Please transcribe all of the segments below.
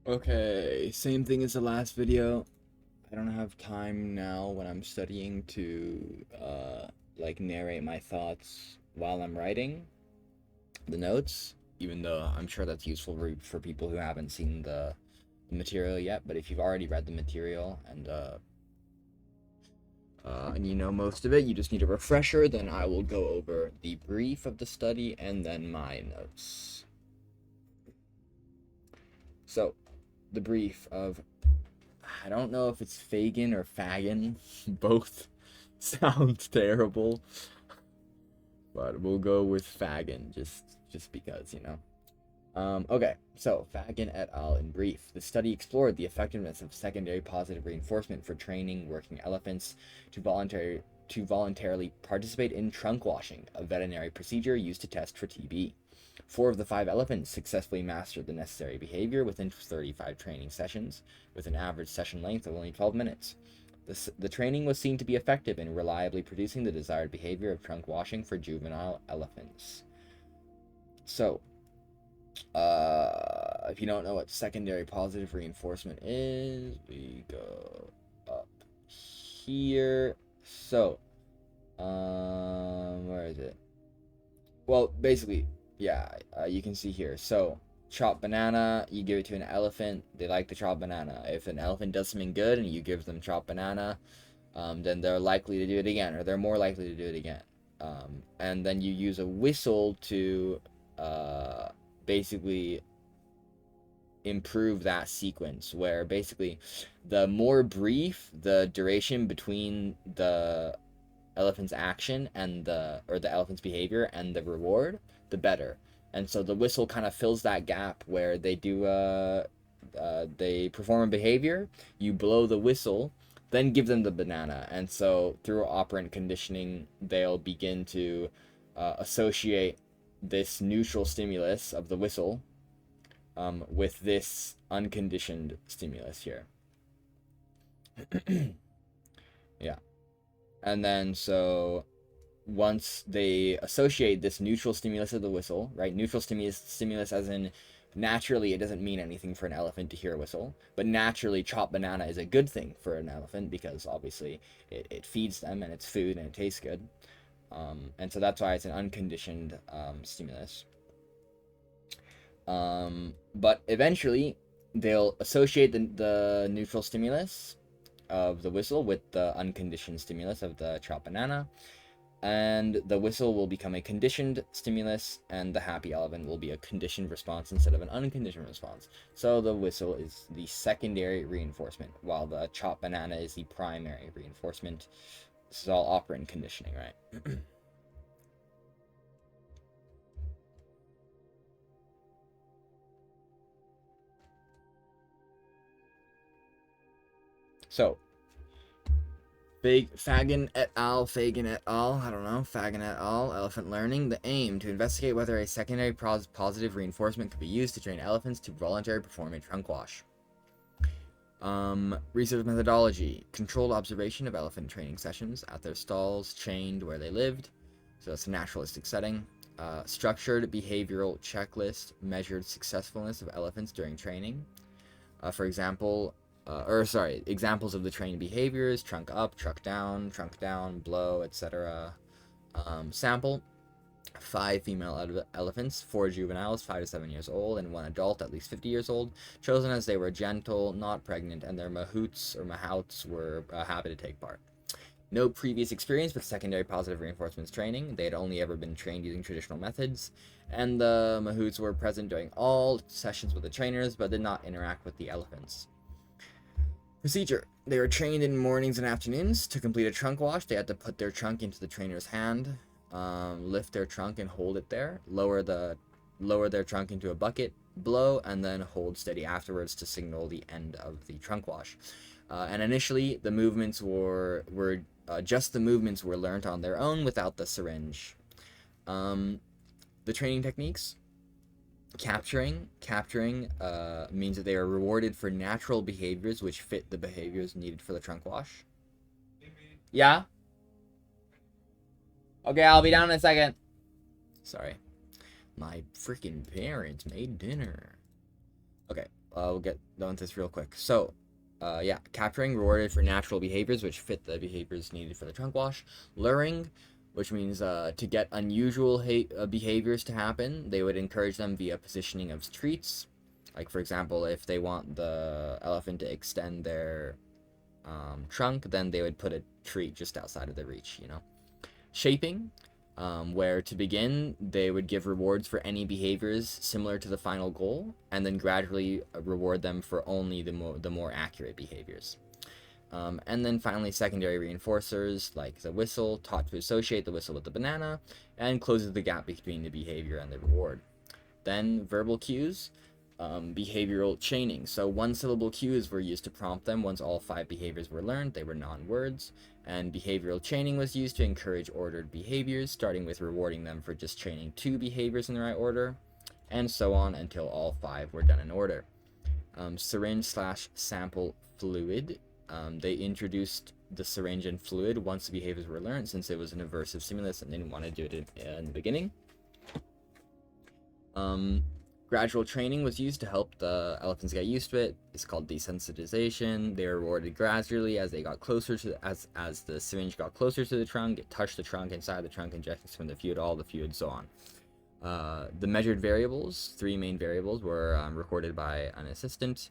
Okay, same thing as the last video. I don't have time now when I'm studying to like narrate my thoughts while I'm writing the notes, even though I'm sure that's useful for people who haven't seen the material yet. But if you've already read the material and you know most of it, you just need a refresher, then I will go over the brief of the study and then my notes. So, the brief of I don't know if it's Fagen or Fagen. Both sound terrible, but we'll go with Fagen just because, you know. Okay, so Fagen et al. In brief, the study explored the effectiveness of secondary positive reinforcement for training working elephants to voluntarily participate in trunk washing, a veterinary procedure used to test for TB. 4 of the 5 elephants successfully mastered the necessary behavior within 35 training sessions, with an average session length of only 12 minutes. The training was seen to be effective in reliably producing the desired behavior of trunk washing for juvenile elephants. So, if you don't know what secondary positive reinforcement is, we go up here. So, where is it? Well, basically, yeah, you can see here. So, chopped banana, you give it to an elephant, they like the chopped banana. If an elephant does something good and you give them chopped banana, then they're likely to do it again, or they're more likely to do it again. And then you use a whistle to basically improve that sequence, where basically the more brief the duration between the elephant's action and the elephant's behavior and the reward, the better. And so the whistle kind of fills that gap where they perform a behavior, you blow the whistle, then give them the banana. And so through operant conditioning, they'll begin to associate this neutral stimulus of the whistle with this unconditioned stimulus here. Yeah. And then so once they associate this neutral stimulus of the whistle, right? Neutral stimulus as in naturally it doesn't mean anything for an elephant to hear a whistle, but naturally chopped banana is a good thing for an elephant because obviously it feeds them and it's food and it tastes good. And so that's why it's an unconditioned stimulus. But eventually they'll associate the neutral stimulus of the whistle with the unconditioned stimulus of the chopped banana, and the whistle will become a conditioned stimulus, and the happy elephant will be a conditioned response instead of an unconditioned response. So the whistle is the secondary reinforcement, while the chopped banana is the primary reinforcement. This is all operant conditioning, right? So, Fagen et al. Fagen et al. I don't know. Fagen et al. Elephant learning. The aim to investigate whether a secondary positive reinforcement could be used to train elephants to voluntarily perform a trunk wash. Research methodology. Controlled observation of elephant training sessions at their stalls, chained where they lived. So that's a naturalistic setting. Structured behavioral checklist measured successfulness of elephants during training. For example, examples of the trained behaviors: trunk up, trunk down, blow, etc. Sample: 5 female elephants, 4 juveniles, 5 to 7 years old, and 1 adult, at least 50 years old, chosen as they were gentle, not pregnant, and their mahouts were happy to take part. No previous experience with secondary positive reinforcements training. They had only ever been trained using traditional methods, and the mahouts were present during all sessions with the trainers, but did not interact with the elephants. Procedure: they were trained in mornings and afternoons. To complete a trunk wash, they had to put their trunk into the trainer's hand, lift their trunk and hold it there, lower their trunk into a bucket, blow, and then hold steady afterwards to signal the end of the trunk wash. And initially, the movements were just the movements were learned on their own without the syringe. The training techniques: capturing means that they are rewarded for natural behaviors which fit the behaviors needed for the trunk wash. Yeah. Okay, I'll be down in a second. Sorry, my freaking parents made dinner. Okay. we'll get done with this real quick. So, yeah, capturing rewarded for natural behaviors which fit the behaviors needed for the trunk wash. Luring, which means to get unusual behaviors to happen, they would encourage them via positioning of treats. Like, for example, if they want the elephant to extend their trunk, then they would put a treat just outside of the reach, you know. Shaping, where to begin, they would give rewards for any behaviors similar to the final goal, and then gradually reward them for only the more accurate behaviors. And then finally, secondary reinforcers, like the whistle, taught to associate the whistle with the banana, and closes the gap between the behavior and the reward. Then verbal cues, behavioral chaining. So one-syllable cues were used to prompt them once all 5 behaviors were learned. They were non-words. And behavioral chaining was used to encourage ordered behaviors, starting with rewarding them for just chaining 2 behaviors in the right order, and so on until all 5 were done in order. Syringe/sample fluid. They introduced the syringe and fluid once the behaviors were learned, since it was an aversive stimulus and they didn't want to do it in the beginning. Gradual training was used to help the elephants get used to it. It's called desensitization. They were rewarded gradually as they got closer to as the syringe got closer to the trunk. It touched the trunk, inside the trunk, injections from the fluid, all the fluid, so on. The measured variables, 3 main variables, were recorded by an assistant.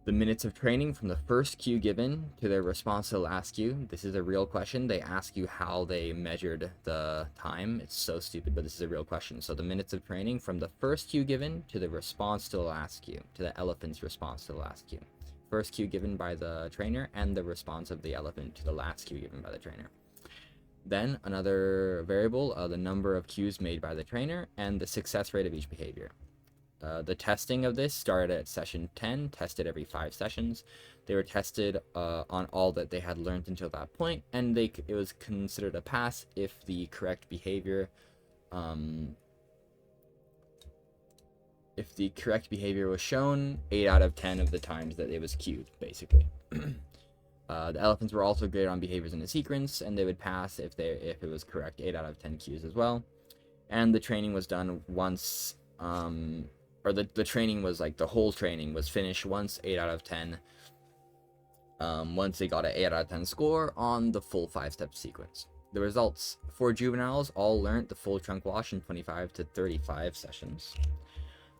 The minutes of training from the first cue given to their response to the last cue. This is a real question. They ask you how they measured the time. It's so stupid, but this is a real question. So the minutes of training from the first cue given to the response to the last cue, to the elephant's response to the last cue. First cue given by the trainer and the response of the elephant to the last cue given by the trainer. Then another variable, the number of cues made by the trainer and the success rate of each behavior. The testing of this started at session 10, tested every 5 sessions. They were tested on all that they had learned until that point, and it was considered a pass if the correct behavior was shown 8 out of 10 of the times that it was cued, basically. The elephants were also graded on behaviors in a sequence, and they would pass if it was correct 8 out of 10 cues as well. And the training was done once, or the training was like the whole training was finished once 8 out of 10. Once they got an 8 out of 10 score on the full 5-step sequence. The results for juveniles all learned the full trunk wash in 25 to 35 sessions.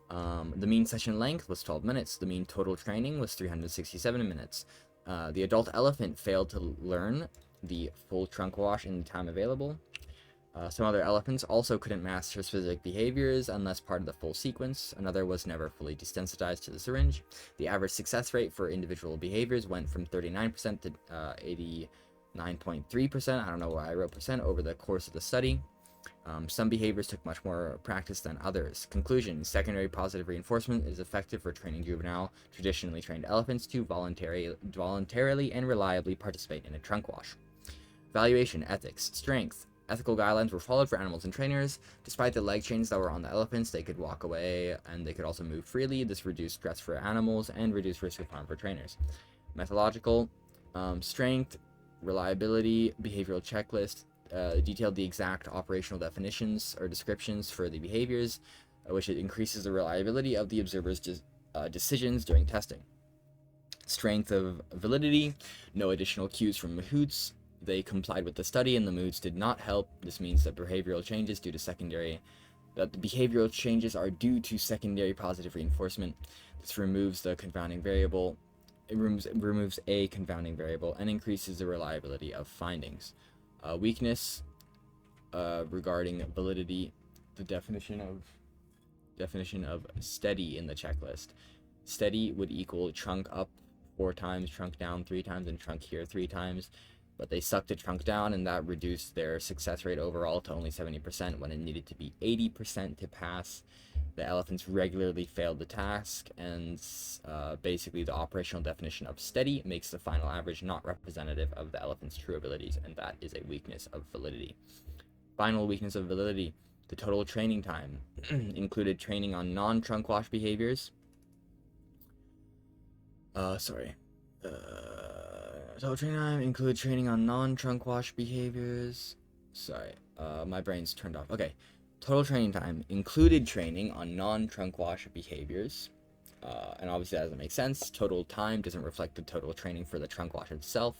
The mean session length was 12 minutes. The mean total training was 367 minutes. The adult elephant failed to learn the full trunk wash in the time available. Some other elephants also couldn't master specific behaviors unless part of the full sequence. Another was never fully desensitized to the syringe. The average success rate for individual behaviors went from 39% to 89.3%. I don't know why I wrote percent over the course of the study. Some behaviors took much more practice than others. Conclusion: secondary positive reinforcement is effective for training juvenile, traditionally trained elephants to voluntarily and reliably participate in a trunk wash. Valuation, ethics, strength. Ethical guidelines were followed for animals and trainers. Despite the leg chains that were on the elephants, they could walk away and they could also move freely. This reduced stress for animals and reduced risk of harm for trainers. Methodological, strength, reliability, behavioral checklist, detailed the exact operational definitions or descriptions for the behaviors, which it increases the reliability of the observer's decisions during testing. Strength of validity, no additional cues from mahouts. They complied with the study and the moods did not help. This means that the behavioral changes are due to secondary positive reinforcement. This removes the confounding variable. It removes a confounding variable and increases the reliability of findings. Weakness regarding validity, the definition of steady in the checklist. Steady would equal trunk up 4 times, trunk down 3 times, and trunk here 3 times. But they sucked the trunk down, and that reduced their success rate overall to only 70% when it needed to be 80% to pass. The elephants regularly failed the task, and basically the operational definition of steady makes the final average not representative of the elephant's true abilities, and that is a weakness of validity. Final weakness of validity, the total training time included training on non-trunk wash behaviors. Total training time include training on non-trunk wash behaviors. My brain's turned off. Okay. Total training time included training on non-trunk wash behaviors. And obviously that doesn't make sense. Total time doesn't reflect the total training for the trunk wash itself,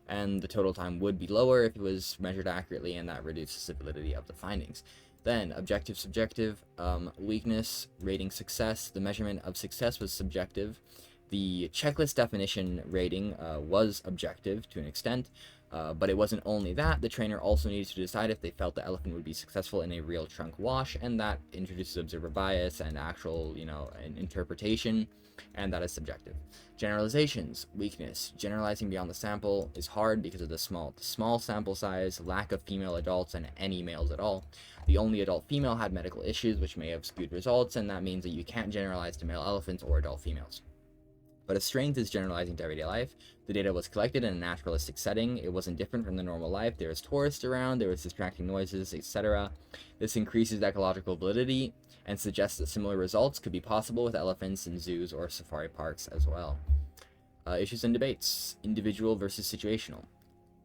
and the total time would be lower if it was measured accurately, and that reduces the validity of the findings. Then, objective, subjective, weakness, rating success. The measurement of success was subjective. The checklist definition rating was objective to an extent, but it wasn't only that. The trainer also needed to decide if they felt the elephant would be successful in a real trunk wash, and that introduces observer bias and actual, an interpretation, and that is subjective. Generalizations, weakness. Generalizing beyond the sample is hard because of the small sample size, lack of female adults, and any males at all. The only adult female had medical issues, which may have skewed results, and that means that you can't generalize to male elephants or adult females. But if strength is generalizing to everyday life, the data was collected in a naturalistic setting. It wasn't different from the normal life. There was tourists around, there was distracting noises, etc. This increases ecological validity and suggests that similar results could be possible with elephants in zoos or safari parks as well. Issues and debates. Individual versus situational.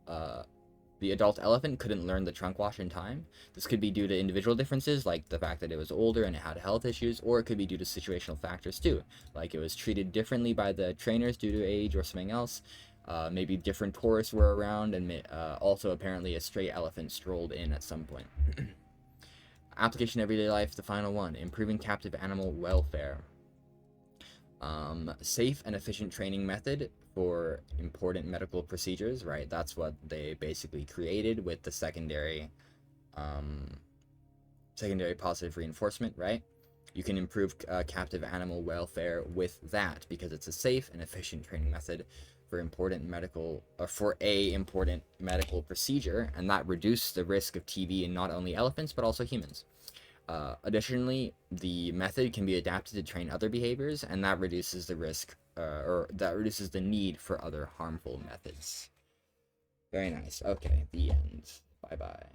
The adult elephant couldn't learn the trunk wash in time. This could be due to individual differences, like the fact that it was older and it had health issues, or it could be due to situational factors too, like it was treated differently by the trainers due to age or something else. Maybe different tourists were around, and also apparently a stray elephant strolled in at some point. Application everyday life, the final one, improving captive animal welfare. Safe and efficient training method for important medical procedures, right? That's what they basically created with the secondary positive reinforcement, right? You can improve captive animal welfare with that because it's a safe and efficient training method for a important medical procedure, and that reduces the risk of TB in not only elephants but also humans. Additionally, the method can be adapted to train other behaviors, and that reduces the risk, or that reduces the need for other harmful methods. Very nice. Okay, the end. Bye-bye.